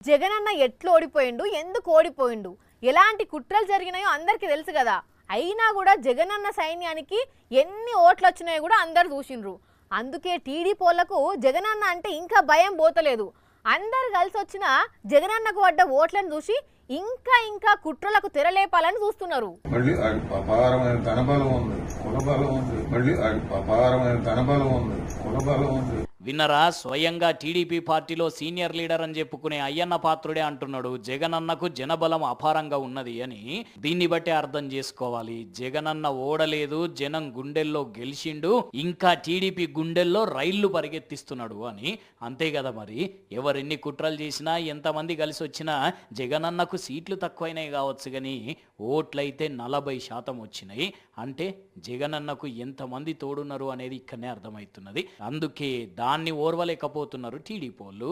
జగనన్న ఎట్లు ఓడిపోయిండు, ఎందుకు ఓడిపోయిండు, ఎలాంటి కుట్రలు జరిగినాయో అందరికీ తెలుసు కదా. అయినా కూడా జగనన్న సైన్యానికి ఎన్ని ఓట్లు వచ్చినాయో కూడా అందరు చూసిండ్రు. అందుకే టీడీపీలకు జగనన్న అంటే ఇంకా భయం పోతలేదు. అందరు కలిసి వచ్చిన జగనన్నకు పడ్డ ఓట్లను చూసి ఇంకా ఇంకా కుట్రలకు తెరలేపాలని చూస్తున్నారు. మళ్ళీ అపారమైన ధనబలం ఉంది, కులబలం ఉంది. మళ్ళీ అపారమైన ధనబలం ఉంది, కులబలం ఉంది. విన్నరా, స్వయంగా టీడీపీ పార్టీలో సీనియర్ లీడర్ అని చెప్పుకునే అయ్యన్న పాత్రుడే అంటున్నాడు జగనన్నకు జనబలం అపారంగా ఉన్నది అని. దీన్ని బట్టి అర్థం చేసుకోవాలి, జగనన్న ఓడలేదు, జనం గుండెల్లో గెలిచిండు, ఇంకా టీడీపీ గుండెల్లో రైళ్లు పరిగెత్తిస్తున్నాడు అని. అంతే కదా మరి, ఎవరెన్ని కుట్రలు చేసినా ఎంతమంది కలిసి వచ్చినా జగనన్నకు సీట్లు తక్కువైనాయి కావచ్చు కానీ ఓట్లయితే 40% వచ్చినాయి. అంటే జగనన్నకు ఎంతమంది తోడున్నారు అనేది ఇక్కడనే అర్థమవుతున్నది. అందుకే దాన్ని ఓర్వలేకపోతున్నారు టీడీపీ వాళ్ళు.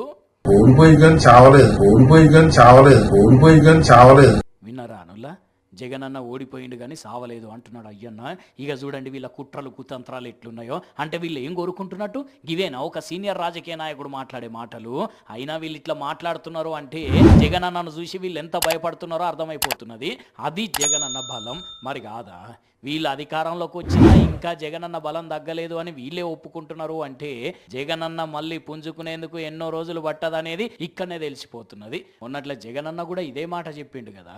విన్నారా అనులా, జగనన్న ఓడిపోయిండు కానీ సావలేదు అంటున్నాడు అయ్యన్న. ఇక చూడండి వీళ్ళ కుట్రలు కుతంత్రాలు ఎట్లున్నాయో. అంటే వీళ్ళు ఏం కోరుకుంటున్నట్టు ఇవేనా ఒక సీనియర్ రాజకీయ నాయకుడు మాట్లాడే మాటలు? అయినా వీళ్ళు ఇట్లా మాట్లాడుతున్నారు అంటే జగనన్నను చూసి వీళ్ళు ఎంత భయపడుతున్నారో అర్థమైపోతున్నది. అది జగనన్న బలం మరి కాదా? వీళ్ళు అధికారంలోకి వచ్చినా ఇంకా జగనన్న బలం తగ్గలేదు అని వీళ్ళే ఒప్పుకుంటున్నారు అంటే జగనన్న మళ్ళీ పుంజుకునేందుకు ఎన్నో రోజులు పట్టదనేది ఇక్కడనే తెలిసిపోతున్నది. ఉన్నట్లే జగనన్న కూడా ఇదే మాట చెప్పిండు కదా.